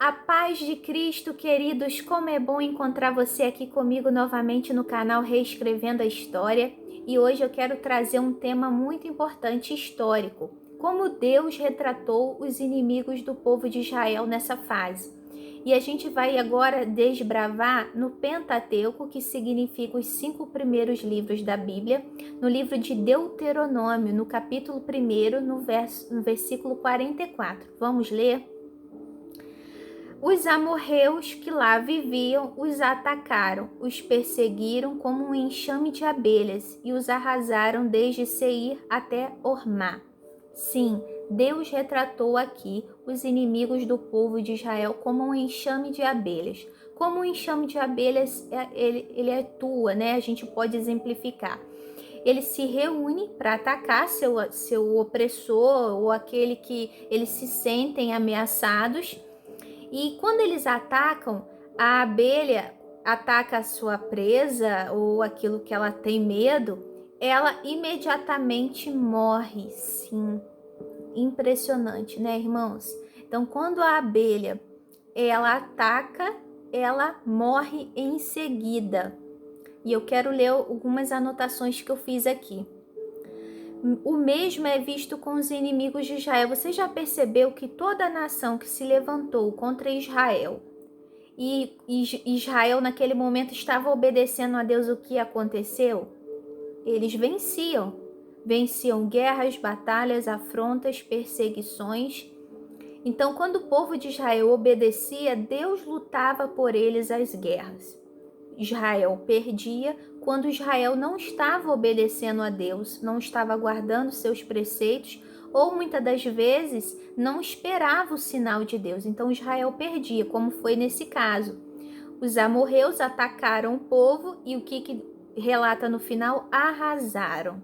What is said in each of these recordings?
A paz de Cristo, queridos, como é bom encontrar você aqui comigo novamente no canal Reescrevendo a História. E hoje eu quero trazer um tema muito importante, histórico. Como Deus retratou os inimigos do povo de Israel nessa fase. E a gente vai agora desbravar no Pentateuco, que significa os 5 primeiros livros da Bíblia, no livro de Deuteronômio, no capítulo 1, no versículo 44. Vamos ler? Os amorreus que lá viviam os atacaram, os perseguiram como um enxame de abelhas e os arrasaram desde Seir até Hormá. Sim, Deus retratou aqui os inimigos do povo de Israel como um enxame de abelhas. Como um enxame de abelhas, ele atua, né? A gente pode exemplificar. Ele se reúne para atacar seu opressor ou aquele que eles se sentem ameaçados. E quando eles atacam, a abelha ataca a sua presa ou aquilo que ela tem medo, ela imediatamente morre. Sim, impressionante, né, irmãos? Então, quando a abelha ela ataca, ela morre em seguida. E eu quero ler algumas anotações que eu fiz aqui. O mesmo é visto com os inimigos de Israel. Você já percebeu que toda nação que se levantou contra Israel e Israel naquele momento estava obedecendo a Deus, o que aconteceu? Eles venciam. Venciam guerras, batalhas, afrontas, perseguições. Então, quando o povo de Israel obedecia, Deus lutava por eles as guerras. Israel perdia quando Israel não estava obedecendo a Deus, não estava guardando seus preceitos ou muitas das vezes não esperava o sinal de Deus. Então Israel perdia, como foi nesse caso. Os amorreus atacaram o povo e o que relata no final? Arrasaram.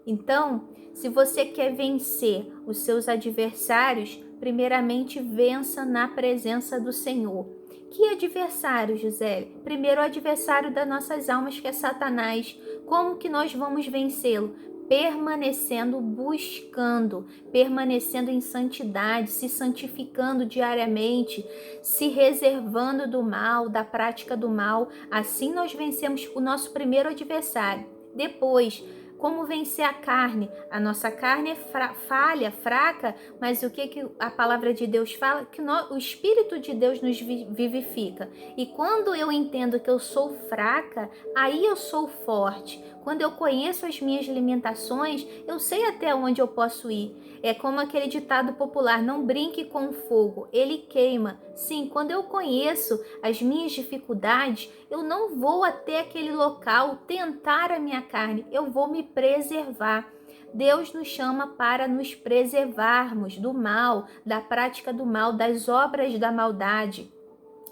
Então, se você quer vencer os seus adversários, primeiramente vença na presença do Senhor. Que adversário, Gisele? Primeiro, o adversário das nossas almas, que é Satanás. Como que nós vamos vencê-lo? Permanecendo, buscando, permanecendo em santidade, se santificando diariamente, se reservando do mal, da prática do mal. Assim nós vencemos o nosso primeiro adversário. Depois, como vencer a carne? A nossa carne é falha, fraca, mas o que a palavra de Deus fala? Que o Espírito de Deus nos vivifica. E quando eu entendo que eu sou fraca, aí eu sou forte. Quando eu conheço as minhas limitações, eu sei até onde eu posso ir. É como aquele ditado popular: não brinque com o fogo, ele queima. Sim, quando eu conheço as minhas dificuldades, eu não vou até aquele local tentar a minha carne, eu vou me preservar. Deus nos chama para nos preservarmos do mal, da prática do mal, das obras da maldade.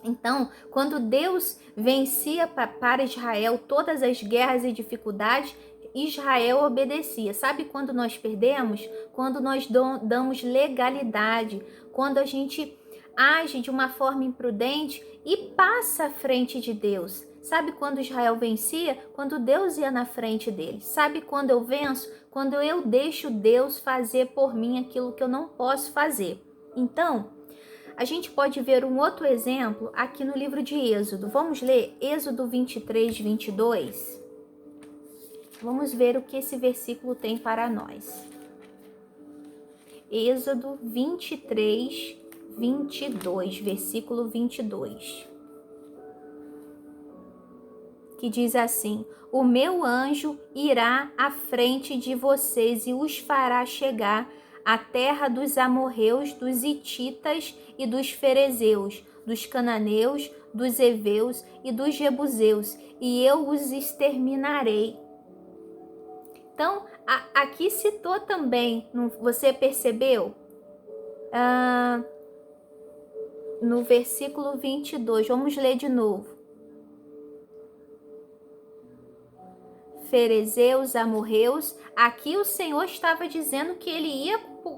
Então, quando Deus vencia para Israel todas as guerras e dificuldades, Israel obedecia. Sabe quando nós perdemos? Quando nós damos legalidade, quando a gente age de uma forma imprudente e passa à frente de Deus. Sabe quando Israel vencia? Quando Deus ia na frente dele. Sabe quando eu venço? Quando eu deixo Deus fazer por mim aquilo que eu não posso fazer. Então, a gente pode ver um outro exemplo aqui no livro de Êxodo. Vamos ler Êxodo 23, 22? Vamos ver o que esse versículo tem para nós. Êxodo 23, 22, versículo 22. Que diz assim: o meu anjo irá à frente de vocês e os fará chegar à terra dos amorreus, dos hititas e dos ferezeus, dos cananeus, dos heveus e dos jebuseus, e eu os exterminarei. Então, aqui citou também, você percebeu? No versículo 22, vamos ler de novo. Ferezeus, amorreus, aqui o Senhor estava dizendo que ele ia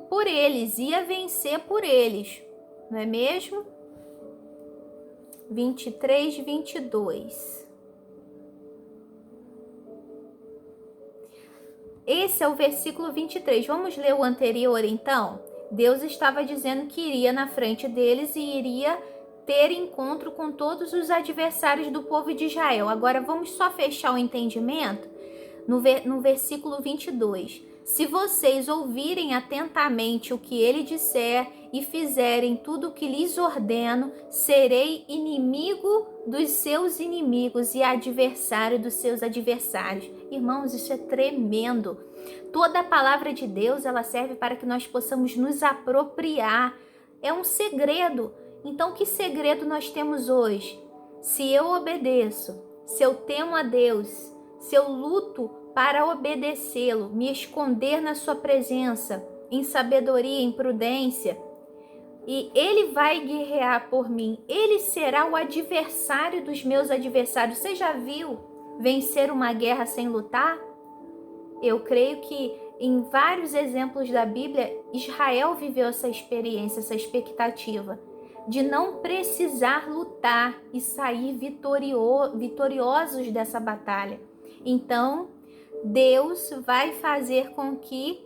por eles, ia vencer por eles, não é mesmo? 23, 22. Esse é o versículo 23. Vamos ler o anterior, então? Deus estava dizendo que iria na frente deles e iria ter encontro com todos os adversários do povo de Israel. Agora vamos só fechar o entendimento no versículo 22. Se vocês ouvirem atentamente o que ele disser e fizerem tudo o que lhes ordeno, serei inimigo dos seus inimigos e adversário dos seus adversários. Irmãos, isso é tremendo. Toda a palavra de Deus, ela serve para que nós possamos nos apropriar. É um segredo. Então, que segredo nós temos hoje? Se eu obedeço, se eu temo a Deus, se eu luto para obedecê-lo, me esconder na sua presença, em sabedoria, em prudência, e ele vai guerrear por mim, ele será o adversário dos meus adversários. Você já viu vencer uma guerra sem lutar? Eu creio que em vários exemplos da Bíblia, Israel viveu essa experiência, essa expectativa de não precisar lutar e sair vitoriosos dessa batalha. Então, Deus vai fazer com que,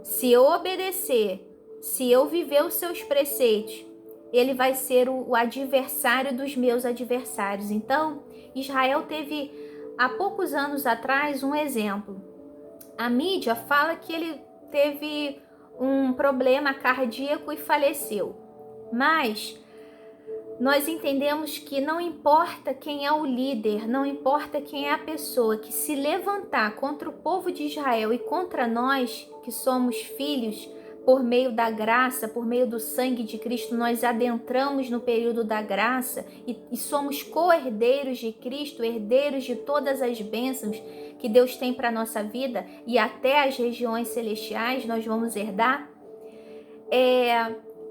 se eu obedecer, se eu viver os seus preceitos, ele vai ser o adversário dos meus adversários. Então, Israel teve, há poucos anos atrás, um exemplo. A mídia fala que ele teve um problema cardíaco e faleceu. Mas nós entendemos que não importa quem é o líder, não importa quem é a pessoa que se levantar contra o povo de Israel e contra nós, que somos filhos, por meio da graça, por meio do sangue de Cristo, nós adentramos no período da graça e somos co-herdeiros de Cristo, herdeiros de todas as bênçãos que Deus tem para a nossa vida e até as regiões celestiais nós vamos herdar.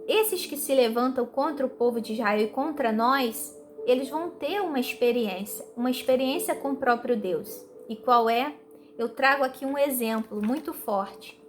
Esses que se levantam contra o povo de Israel e contra nós, eles vão ter uma experiência com o próprio Deus. E qual é? Eu trago aqui um exemplo muito forte.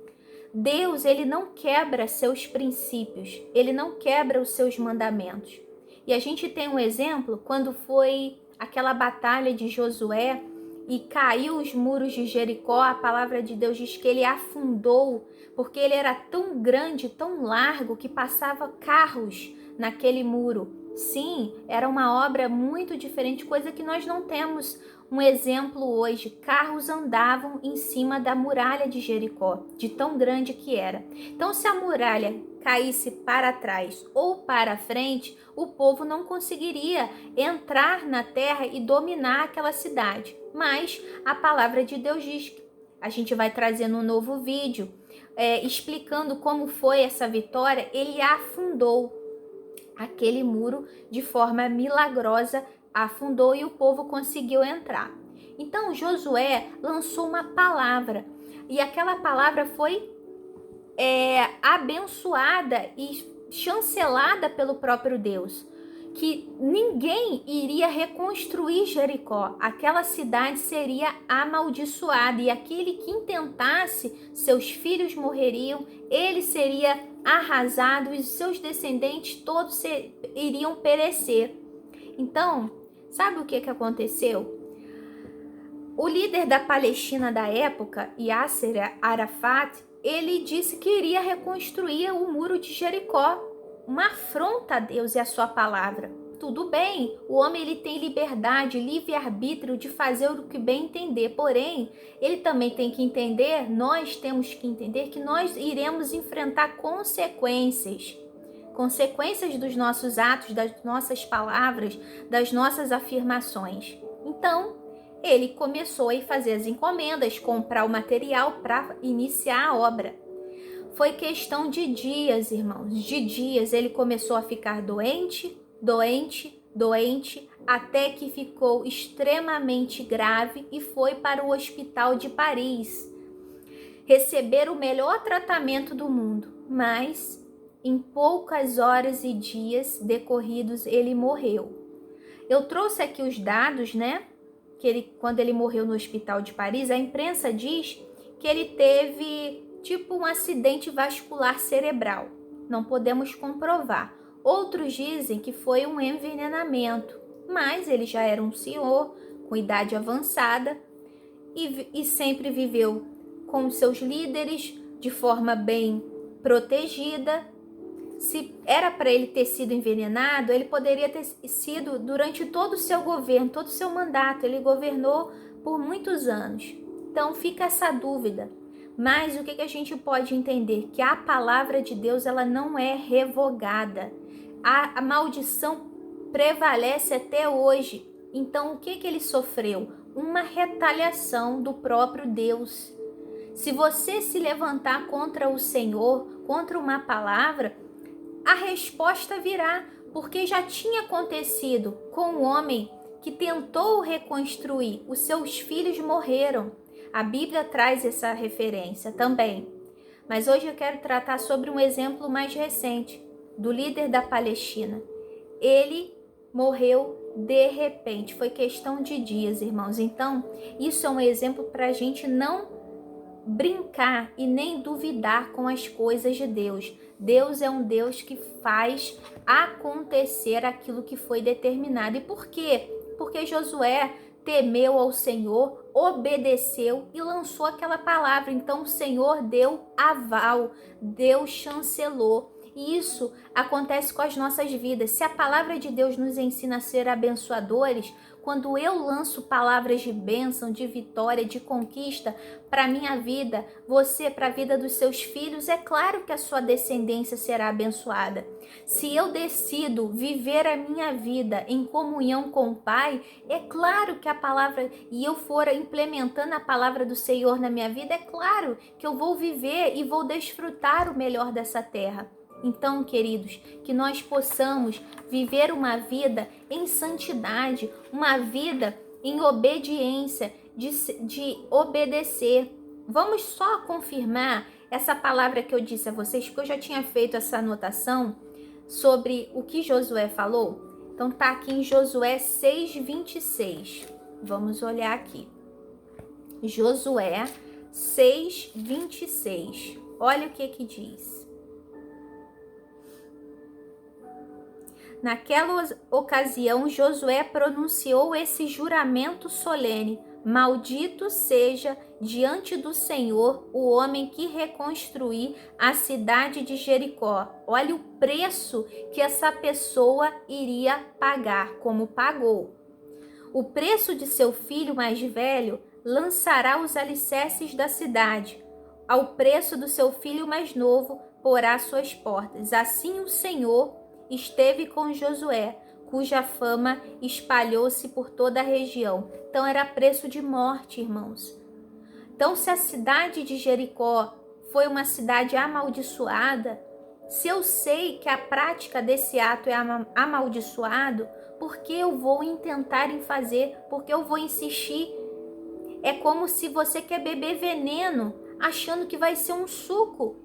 Deus, ele não quebra seus princípios, ele não quebra os seus mandamentos. E a gente tem um exemplo quando foi aquela batalha de Josué e caiu os muros de Jericó, a palavra de Deus diz que ele afundou, porque ele era tão grande, tão largo, que passava carros naquele muro. Sim, era uma obra muito diferente, coisa que nós não temos um exemplo hoje. Carros andavam em cima da muralha de Jericó, de tão grande que era. Então, se a muralha caísse para trás ou para frente, o povo não conseguiria entrar na terra e dominar aquela cidade. Mas a palavra de Deus diz que a gente vai trazer no novo vídeo, explicando como foi essa vitória. Ele afundou aquele muro de forma milagrosa, afundou e o povo conseguiu entrar. Então Josué lançou uma palavra e aquela palavra foi abençoada e chancelada pelo próprio Deus, que ninguém iria reconstruir Jericó, aquela cidade seria amaldiçoada e aquele que intentasse, seus filhos morreriam, ele seria arrasado e os seus descendentes todos iriam perecer. Então, sabe o que aconteceu? O líder da Palestina da época, Yasser Arafat, ele disse que iria reconstruir o muro de Jericó, uma afronta a Deus e a sua palavra. Tudo bem, o homem ele tem liberdade, livre-arbítrio de fazer o que bem entender, porém, ele também tem que entender, nós temos que entender que nós iremos enfrentar consequências dos nossos atos, das nossas palavras, das nossas afirmações. Então, ele começou a fazer as encomendas, comprar o material para iniciar a obra. Foi questão de dias, irmãos, de dias. Ele começou a ficar doente, até que ficou extremamente grave e foi para o hospital de Paris receber o melhor tratamento do mundo. Mas, em poucas horas e dias decorridos, ele morreu. Eu trouxe aqui os dados, quando ele morreu no hospital de Paris, a imprensa diz que ele teve tipo um acidente vascular cerebral. Não podemos comprovar. Outros dizem que foi um envenenamento, mas ele já era um senhor com idade avançada e sempre viveu com seus líderes de forma bem protegida, Se era para ele ter sido envenenado, ele poderia ter sido durante todo o seu governo, todo o seu mandato. Ele governou por muitos anos. Então fica essa dúvida. Mas o que a gente pode entender? Que a palavra de Deus, ela não é revogada. A maldição prevalece até hoje. Então o que ele sofreu? Uma retaliação do próprio Deus. Se você se levantar contra o Senhor, contra uma palavra, a resposta virá, porque já tinha acontecido com o homem que tentou reconstruir. Os seus filhos morreram. A Bíblia traz essa referência também. Mas hoje eu quero tratar sobre um exemplo mais recente, do líder da Palestina. Ele morreu de repente, foi questão de dias, irmãos. Então, isso é um exemplo para a gente não brincar e nem duvidar com as coisas de Deus. Deus é um Deus que faz acontecer aquilo que foi determinado. E por quê? Porque Josué temeu ao Senhor, obedeceu e lançou aquela palavra. Então o Senhor deu aval, Deus chancelou. E isso acontece com as nossas vidas. Se a palavra de Deus nos ensina a ser abençoadores, quando eu lanço palavras de bênção, de vitória, de conquista para a minha vida, você, para a vida dos seus filhos, é claro que a sua descendência será abençoada. Se eu decido viver a minha vida em comunhão com o Pai, é claro que a palavra, e eu for implementando a palavra do Senhor na minha vida, é claro que eu vou viver e vou desfrutar o melhor dessa terra. Então, queridos, que nós possamos viver uma vida em santidade, uma vida em obediência, de obedecer. Vamos só confirmar essa palavra que eu disse a vocês, porque eu já tinha feito essa anotação sobre o que Josué falou. Então tá aqui em Josué 6:26. Vamos olhar aqui. Josué 6:26. Olha o que diz. Naquela ocasião, Josué pronunciou esse juramento solene: maldito seja diante do Senhor o homem que reconstruir a cidade de Jericó. Olha o preço que essa pessoa iria pagar, como pagou. O preço de seu filho mais velho lançará os alicerces da cidade. Ao preço do seu filho mais novo porá suas portas. Assim o Senhor esteve com Josué, cuja fama espalhou-se por toda a região. Então era preço de morte, irmãos. Então, se a cidade de Jericó foi uma cidade amaldiçoada, se eu sei que a prática desse ato é amaldiçoado, por que eu vou intentar em fazer? Por que eu vou insistir? É como se você quer beber veneno, achando que vai ser um suco.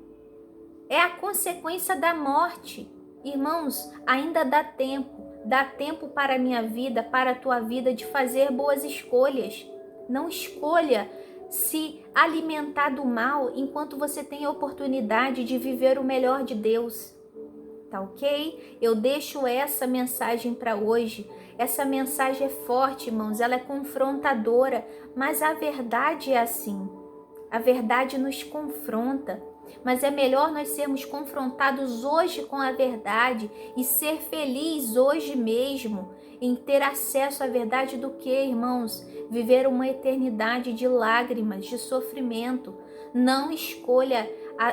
É a consequência da morte. Irmãos, ainda dá tempo para a minha vida, para a tua vida, de fazer boas escolhas. Não escolha se alimentar do mal enquanto você tem a oportunidade de viver o melhor de Deus. Tá ok? Eu deixo essa mensagem para hoje. Essa mensagem é forte, irmãos, ela é confrontadora, mas a verdade é assim. A verdade nos confronta. Mas é melhor nós sermos confrontados hoje com a verdade e ser feliz hoje mesmo em ter acesso à verdade do que, irmãos, viver uma eternidade de lágrimas, de sofrimento. Não escolha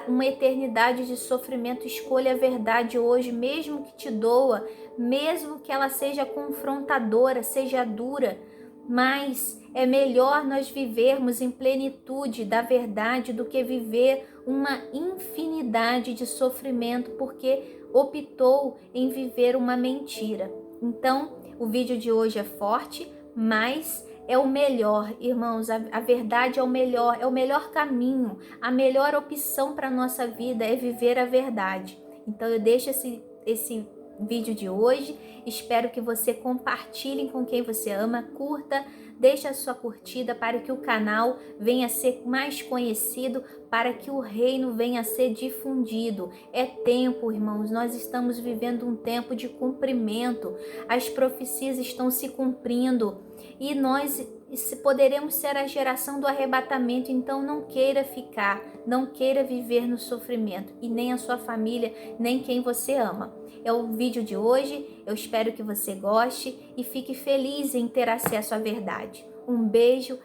uma eternidade de sofrimento, escolha a verdade hoje, mesmo que te doa, mesmo que ela seja confrontadora, seja dura. Mas é melhor nós vivermos em plenitude da verdade do que viver uma infinidade de sofrimento porque optou em viver uma mentira. Então, o vídeo de hoje é forte, mas é o melhor, irmãos. A verdade é o melhor caminho, a melhor opção para a nossa vida é viver a verdade. Então, eu deixo esse vídeo de hoje. Espero que você compartilhe com quem você ama, curta, deixe a sua curtida para que o canal venha a ser mais conhecido, para que o reino venha a ser difundido. É tempo, irmãos, nós estamos vivendo um tempo de cumprimento, as profecias estão se cumprindo e nós se poderemos ser a geração do arrebatamento, então não queira ficar, não queira viver no sofrimento, e nem a sua família, nem quem você ama. É o vídeo de hoje, eu espero que você goste e fique feliz em ter acesso à verdade. Um beijo,